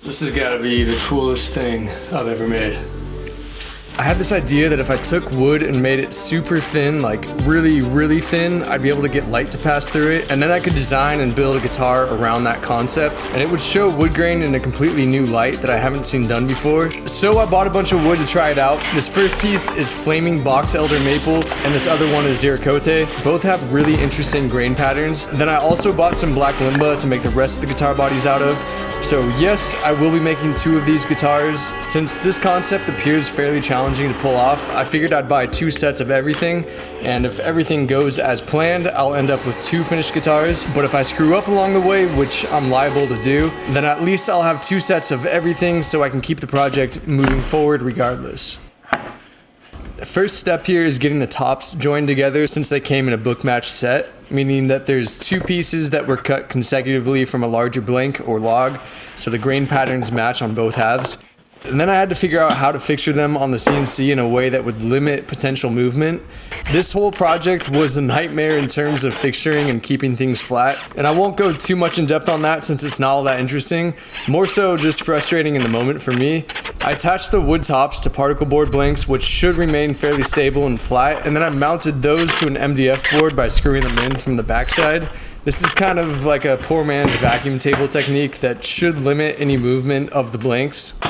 This has got to be the coolest thing I've ever made. I had this idea that if I took wood and made it super thin, like really, really thin, I'd be able to get light to pass through it, and then I could design and build a guitar around that concept, and it would show wood grain in a completely new light that I haven't seen done before. So I bought a bunch of wood to try it out. This first piece is Flaming Box Elder Maple, and this other one is Ziricote. Both have really interesting grain patterns. Then I also bought some black limba to make the rest of the guitar bodies out of. So yes, I will be making 2 of these guitars. Since this concept appears fairly challenging to pull off, I figured I'd buy 2 sets of everything, and if everything goes as planned, I'll end up with 2 finished guitars. But if I screw up along the way, which I'm liable to do, then at least I'll have 2 sets of everything so I can keep the project moving forward regardless. The first step here is getting the tops joined together since they came in a book match set, meaning that there's 2 pieces that were cut consecutively from a larger blank or log, so the grain patterns match on both halves. And then I had to figure out how to fixture them on the CNC in a way that would limit potential movement. This whole project was a nightmare in terms of fixturing and keeping things flat, and I won't go too much in depth on that since it's not all that interesting, more so just frustrating in the moment for me. I attached the wood tops to particle board blanks, which should remain fairly stable and flat, and then I mounted those to an MDF board by screwing them in from the backside. This is kind of like a poor man's vacuum table technique that should limit any movement of the blanks.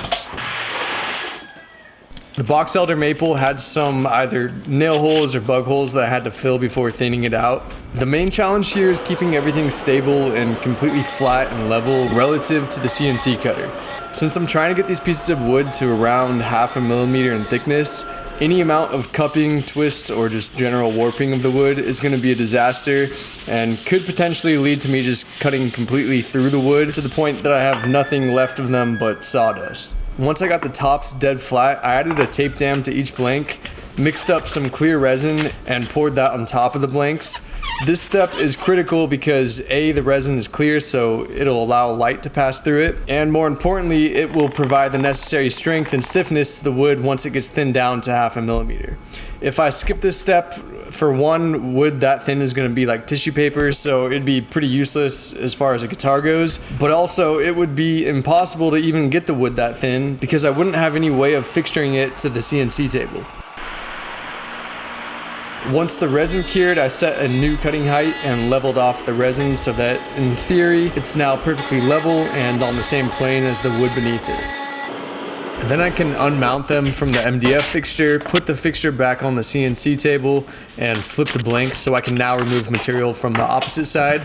The Box Elder Maple had some either nail holes or bug holes that I had to fill before thinning it out. The main challenge here is keeping everything stable and completely flat and level relative to the CNC cutter. Since I'm trying to get these pieces of wood to around 0.5 millimeter in thickness, any amount of cupping, twist, or just general warping of the wood is going to be a disaster and could potentially lead to me just cutting completely through the wood to the point that I have nothing left of them but sawdust. Once I got the tops dead flat, I added a tape dam to each blank, mixed up some clear resin, and poured that on top of the blanks. This step is critical because A, the resin is clear, so it'll allow light to pass through it, and more importantly, it will provide the necessary strength and stiffness to the wood once it gets thinned down to 0.5 millimeter. If I skip this step, for one, wood that thin is going to be like tissue paper, so it'd be pretty useless as far as a guitar goes, but also it would be impossible to even get the wood that thin because I wouldn't have any way of fixturing it to the CNC table. Once the resin cured, I set a new cutting height and leveled off the resin so that, in theory, it's now perfectly level and on the same plane as the wood beneath it. Then I can unmount them from the MDF fixture, put the fixture back on the CNC table, and flip the blanks so I can now remove material from the opposite side.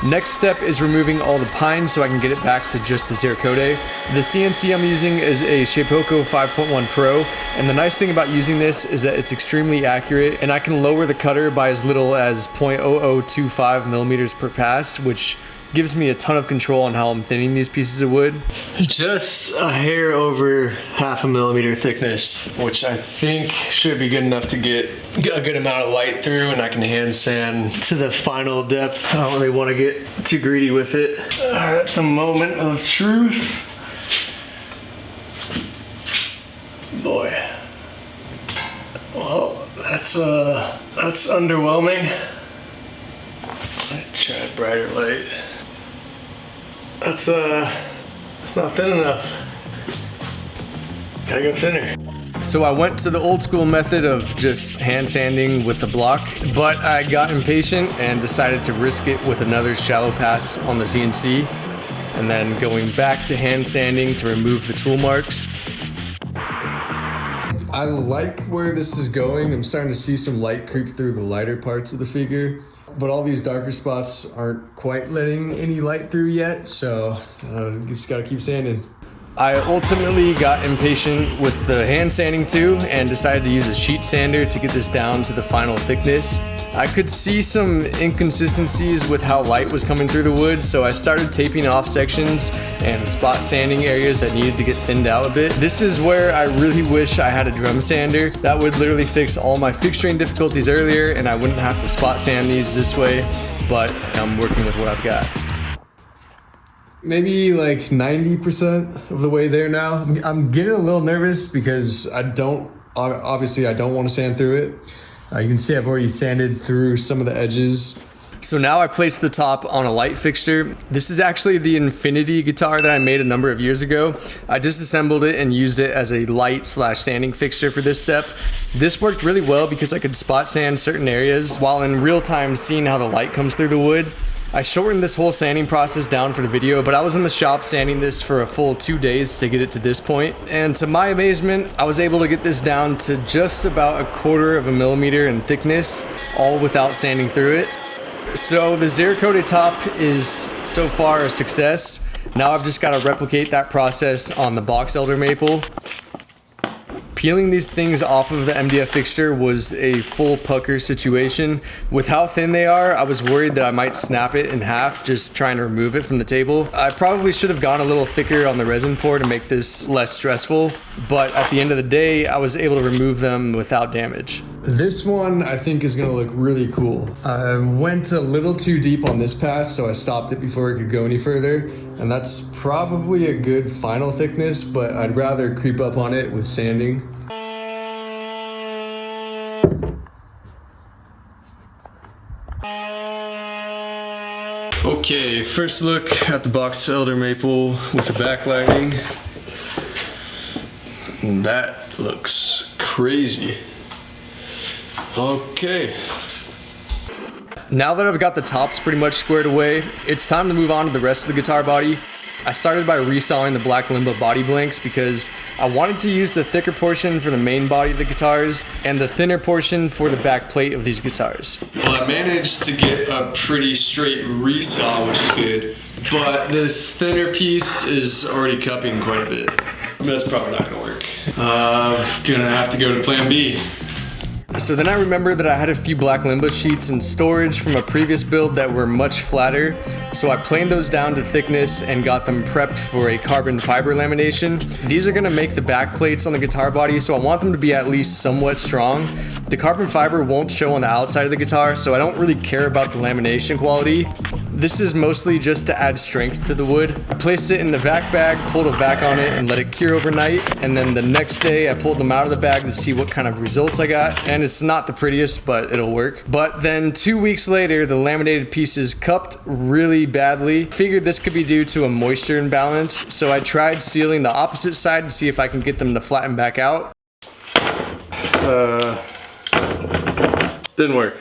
Next step is removing all the pine so I can get it back to just the Ziricote. The CNC I'm using is a Shapeoko 5.1 Pro, and the nice thing about using this is that it's extremely accurate, and I can lower the cutter by as little as 0.0025 millimeters per pass, which gives me a ton of control on how I'm thinning these pieces of wood. Just a hair over 0.5 millimeter thickness, which I think should be good enough to get a good amount of light through, and I can hand sand to the final depth. I don't really want to get too greedy with it. At the moment of truth. Boy. Well, that's underwhelming. Let's try a brighter light. It's not thin enough. Gotta go thinner. So I went to the old school method of just hand sanding with the block, but I got impatient and decided to risk it with another shallow pass on the CNC, and then going back to hand sanding to remove the tool marks. I like where this is going. I'm starting to see some light creep through the lighter parts of the figure, but all these darker spots aren't quite letting any light through yet, so just gotta keep sanding. I ultimately got impatient with the hand sanding too and decided to use a sheet sander to get this down to the final thickness. I could see some inconsistencies with how light was coming through the wood, so I started taping off sections and spot sanding areas that needed to get thinned out a bit. This is where I really wish I had a drum sander. That would literally fix all my fixturing difficulties earlier and I wouldn't have to spot sand these this way, but I'm working with what I've got. Maybe like 90% of the way there now. I'm getting a little nervous because obviously I don't want to sand through it. You can see I've already sanded through some of the edges, So now I placed the top on a light fixture. This is actually the Infinity guitar that I made a number of years ago. I disassembled it and used it as a light / sanding fixture for this step. This worked really well because I could spot sand certain areas while in real time seeing how the light comes through the wood. I shortened this whole sanding process down for the video, but I was in the shop sanding this for a full 2 days to get it to this point. And to my amazement, I was able to get this down to just about 1/4 millimeter in thickness, all without sanding through it. So the Cerakote top is so far a success. Now I've just got to replicate that process on the box elder maple. Peeling these things off of the MDF fixture was a full pucker situation. With how thin they are, I was worried that I might snap it in half just trying to remove it from the table. I probably should have gone a little thicker on the resin pour to make this less stressful, but at the end of the day, I was able to remove them without damage. This one I think is gonna look really cool. I went a little too deep on this pass, so I stopped it before it could go any further. And that's probably a good final thickness, but I'd rather creep up on it with sanding. Okay, first look at the box elder maple with the backlighting. That looks crazy. Okay. Now that I've got the tops pretty much squared away, it's time to move on to the rest of the guitar body. I started by resawing the black Limba body blanks because I wanted to use the thicker portion for the main body of the guitars and the thinner portion for the back plate of these guitars. Well, I managed to get a pretty straight resaw, which is good, but this thinner piece is already cupping quite a bit. That's probably not gonna work. Gonna have to go to plan B. So then I remembered that I had a few black Limba sheets in storage from a previous build that were much flatter, so I planed those down to thickness and got them prepped for a carbon fiber lamination. These are gonna make the back plates on the guitar body, so I want them to be at least somewhat strong. The carbon fiber won't show on the outside of the guitar, so I don't really care about the lamination quality. This is mostly just to add strength to the wood. I placed it in the vac bag, pulled a vac on it, and let it cure overnight. And then the next day, I pulled them out of the bag to see what kind of results I got. And it's not the prettiest, but it'll work. But then 2 weeks later, the laminated pieces cupped really badly. Figured this could be due to a moisture imbalance, so I tried sealing the opposite side to see if I can get them to flatten back out. Didn't work.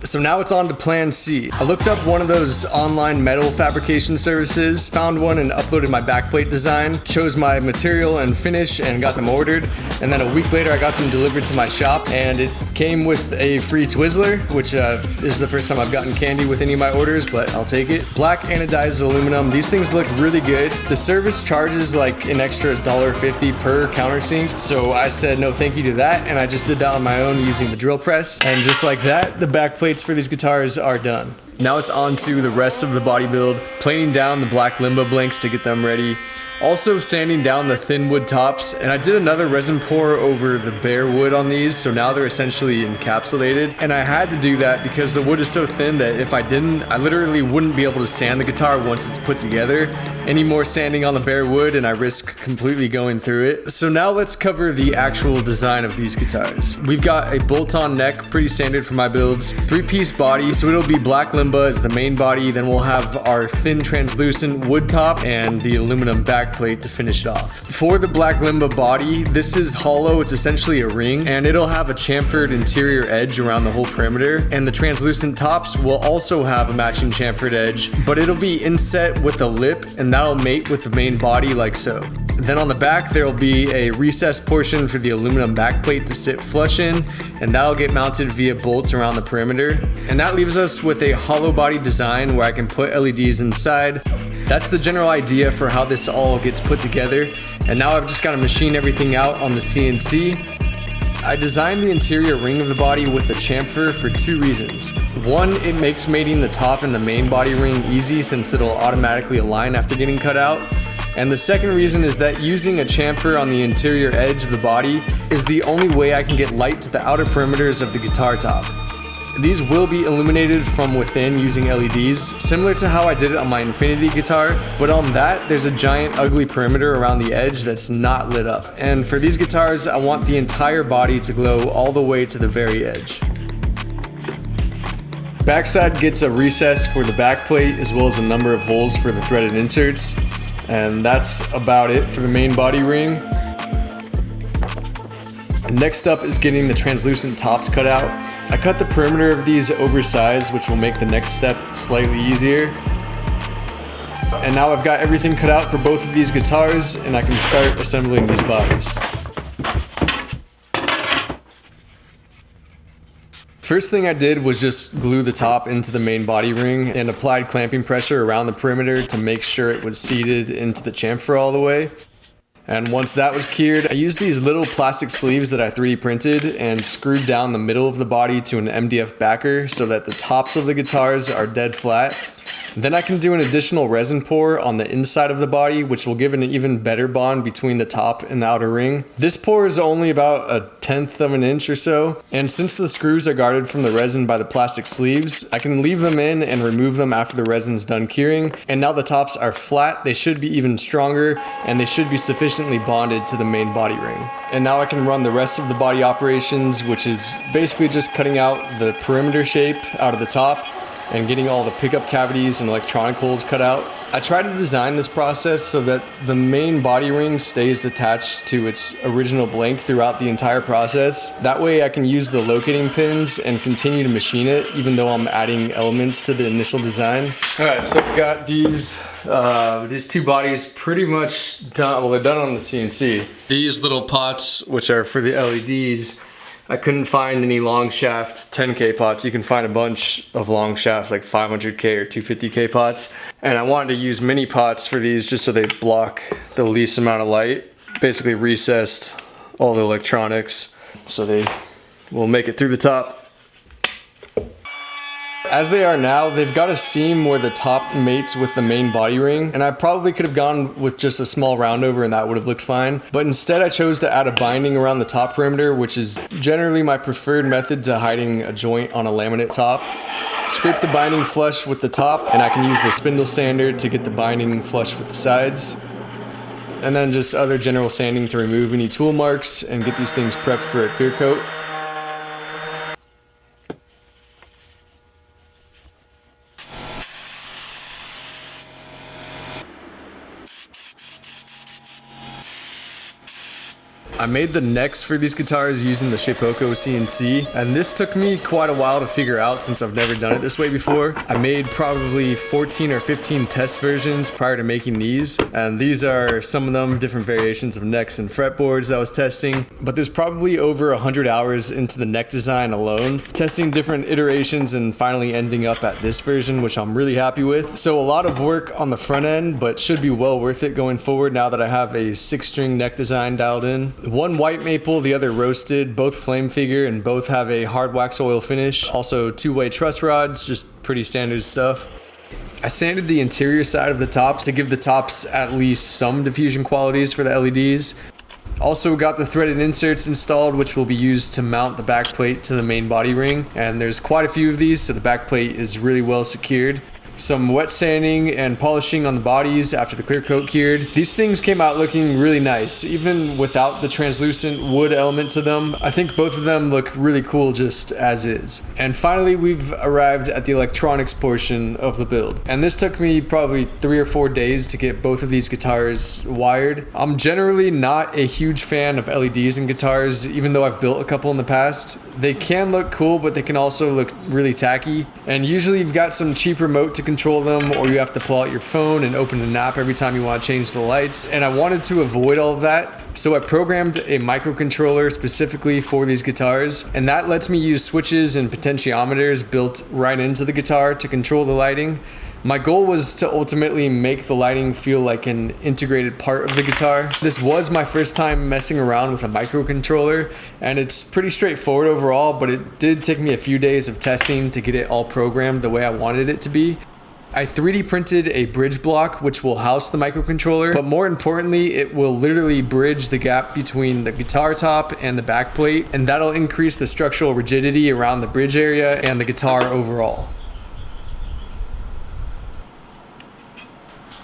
So now it's on to plan C. I looked up one of those online metal fabrication services, found one and uploaded my backplate design, chose my material and finish and got them ordered. And then a week later I got them delivered to my shop and it came with a free Twizzler, which is the first time I've gotten candy with any of my orders, but I'll take it. Black anodized aluminum. These things look really good. The service charges like an extra $1.50 per countersink. So I said no thank you to that and I just did that on my own using the drill press. And just like that, the backplate for these guitars are done. Now it's on to the rest of the body build, planing down the black Limba blanks to get them ready. Also sanding down the thin wood tops, and I did another resin pour over the bare wood on these, so now they're essentially encapsulated. And I had to do that because the wood is so thin that if I didn't, I literally wouldn't be able to sand the guitar once it's put together. Any more sanding on the bare wood and I risk completely going through it. So now let's cover the actual design of these guitars. We've got a bolt-on neck, pretty standard for my builds, 3-piece body, so it'll be black Limba as the main body, then we'll have our thin translucent wood top and the aluminum back plate to finish it off. For the black Limba body, this is hollow, it's essentially a ring, and it'll have a chamfered interior edge around the whole perimeter, and the translucent tops will also have a matching chamfered edge, but it'll be inset with a lip, and that'll mate with the main body like so. Then on the back, there'll be a recessed portion for the aluminum backplate to sit flush in, and that'll get mounted via bolts around the perimeter. And that leaves us with a hollow body design where I can put LEDs inside. That's the general idea for how this all gets put together. And now I've just got to machine everything out on the CNC. I designed the interior ring of the body with a chamfer for 2 reasons. One, it makes mating the top and the main body ring easy since it'll automatically align after getting cut out. And the second reason is that using a chamfer on the interior edge of the body is the only way I can get light to the outer perimeters of the guitar top. These will be illuminated from within using LEDs, similar to how I did it on my Infinity guitar, but on that, there's a giant ugly perimeter around the edge that's not lit up. And for these guitars, I want the entire body to glow all the way to the very edge. backside gets a recess for the back plate as well as a number of holes for the threaded inserts. And that's about it for the main body ring. Next up is getting the translucent tops cut out. I cut the perimeter of these oversized, which will make the next step slightly easier. And now I've got everything cut out for both of these guitars, and I can start assembling these bodies. First thing I did was just glue the top into the main body ring and applied clamping pressure around the perimeter to make sure it was seated into the chamfer all the way. And once that was cured, I used these little plastic sleeves that I 3D printed and screwed down the middle of the body to an MDF backer so that the tops of the guitars are dead flat. Then I can do an additional resin pour on the inside of the body, which will give an even better bond between the top and the outer ring. This pour is only about 1/10 of an inch or so, and since the screws are guarded from the resin by the plastic sleeves, I can leave them in and remove them after the resin's done curing. And now the tops are flat, they should be even stronger, and they should be sufficiently bonded to the main body ring. And now I can run the rest of the body operations, which is basically just cutting out the perimeter shape out of the top and getting all the pickup cavities and electronic holes cut out. I try to design this process so that the main body ring stays attached to its original blank throughout the entire process. That way I can use the locating pins and continue to machine it even though I'm adding elements to the initial design. Alright, so we got these two bodies pretty much done. Well, they're done on the CNC. These little pots, which are for the LEDs, I couldn't find any long shaft 10K pots. You can find a bunch of long shaft like 500K or 250K pots. And I wanted to use mini pots for these just so they block the least amount of light. Basically recessed all the electronics so they will make it through the top. As they are now, they've got a seam where the top mates with the main body ring, and I probably could have gone with just a small roundover and that would have looked fine. But instead I chose to add a binding around the top perimeter, which is generally my preferred method to hiding a joint on a laminate top. Scrape the binding flush with the top, and I can use the spindle sander to get the binding flush with the sides. And then just other general sanding to remove any tool marks and get these things prepped for a clear coat. I made the necks for these guitars using the Shapeoko CNC, and this took me quite a while to figure out since I've never done it this way before. I made probably 14 or 15 test versions prior to making these, and these are some of them, different variations of necks and fretboards that I was testing, but there's probably over 100 hours into the neck design alone, testing different iterations and finally ending up at this version, which I'm really happy with. So a lot of work on the front end, but should be well worth it going forward now that I have a 6-string neck design dialed in. One white maple, the other roasted, both flame figure, and both have a hard wax oil finish. Also 2-way truss rods, just pretty standard stuff. I sanded the interior side of the tops to give the tops at least some diffusion qualities for the LEDs. Also got the threaded inserts installed, which will be used to mount the back plate to the main body ring. And there's quite a few of these, so the back plate is really well secured. Some wet sanding and polishing on the bodies after the clear coat cured. These things came out looking really nice, even without the translucent wood element to them. I think both of them look really cool just as is. And finally, we've arrived at the electronics portion of the build. And this took me probably 3 or 4 days to get both of these guitars wired. I'm generally not a huge fan of LEDs in guitars, even though I've built a couple in the past. They can look cool, but they can also look really tacky. And usually you've got some cheap remote to control them, or you have to pull out your phone and open an app every time you want to change the lights. And I wanted to avoid all of that, so I programmed a microcontroller specifically for these guitars, and that lets me use switches and potentiometers built right into the guitar to control the lighting. My goal was to ultimately make the lighting feel like an integrated part of the guitar. This was my first time messing around with a microcontroller, and it's pretty straightforward overall, but it did take me a few days of testing to get it all programmed the way I wanted it to be. I 3D printed a bridge block which will house the microcontroller, but more importantly, it will literally bridge the gap between the guitar top and the back plate, and that'll increase the structural rigidity around the bridge area and the guitar overall.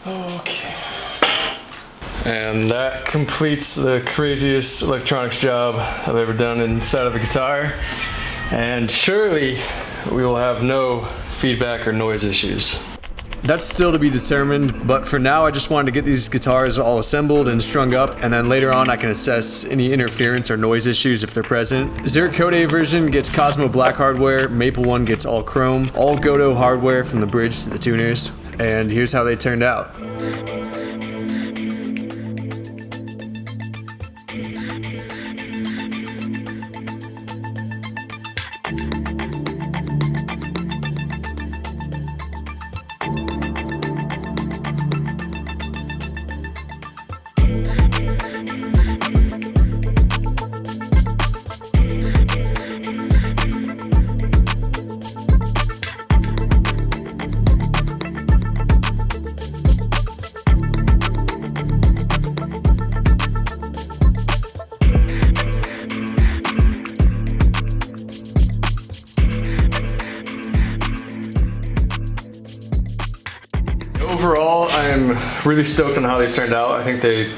Okay. And that completes the craziest electronics job I've ever done inside of a guitar. And surely we will have no feedback or noise issues. That's still to be determined, but for now I just wanted to get these guitars all assembled and strung up, and then later on I can assess any interference or noise issues if they're present. Zeracode version gets Cosmo black hardware, Maple one gets all chrome, all Goto hardware from the bridge to the tuners, and here's how they turned out. Overall, I'm really stoked on how these turned out. I think they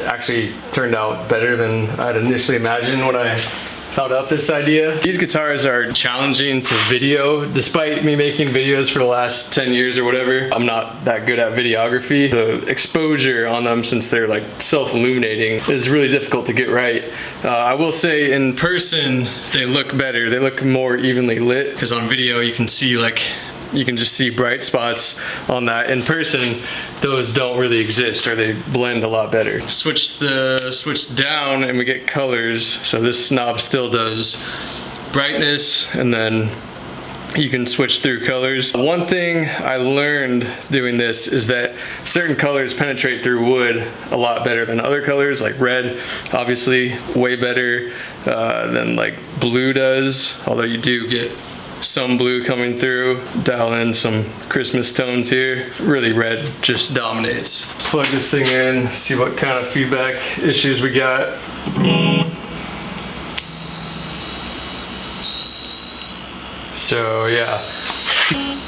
actually turned out better than I'd initially imagined when I thought up this idea. These guitars are challenging to video. Despite me making videos for the last 10 years or whatever, I'm not that good at videography. The exposure on them, since they're like self-illuminating, is really difficult to get right. I will say in person, they look better. They look more evenly lit, because on video you can see you can just see bright spots on that. In person, those don't really exist, or they blend a lot better. Switch down and we get colors. So this knob still does brightness, and then you can switch through colors. One thing I learned doing this is that certain colors penetrate through wood a lot better than other colors, like red, obviously way better than like blue does, although you do get some blue coming through. Dial in some Christmas tones here. Really, red just dominates. Plug this thing in, see what kind of feedback issues we got. So yeah,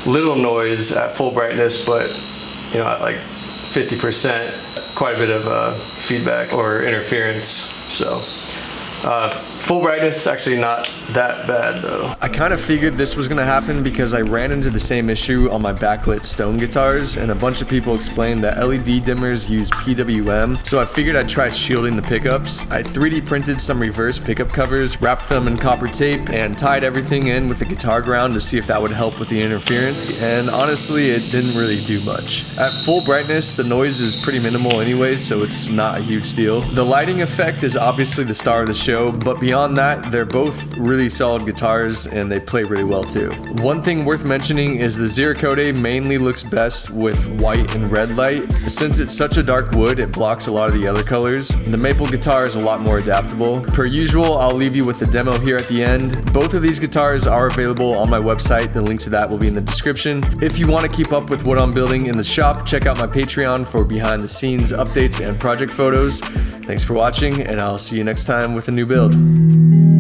little noise at full brightness, but you know, at like 50%, quite a bit of feedback or interference. So full brightness, actually not that bad though. I kind of figured this was gonna happen because I ran into the same issue on my backlit Stone guitars, and a bunch of people explained that LED dimmers use PWM, so I figured I'd try shielding the pickups. I 3D printed some reverse pickup covers, wrapped them in copper tape, and tied everything in with the guitar ground to see if that would help with the interference, and honestly it didn't really do much. At full brightness, the noise is pretty minimal anyways, so it's not a huge deal. The lighting effect is obviously the star of the show, but beyond that, they're both really solid guitars and they play really well too. One thing worth mentioning is the Zeracode mainly looks best with white and red light. Since it's such a dark wood, it blocks a lot of the other colors. The Maple guitar is a lot more adaptable. Per usual, I'll leave you with the demo here at the end. Both of these guitars are available on my website. The link to that will be in the description. If you want to keep up with what I'm building in the shop, check out my Patreon for behind the scenes updates and project photos. Thanks for watching, and I'll see you next time with a new build.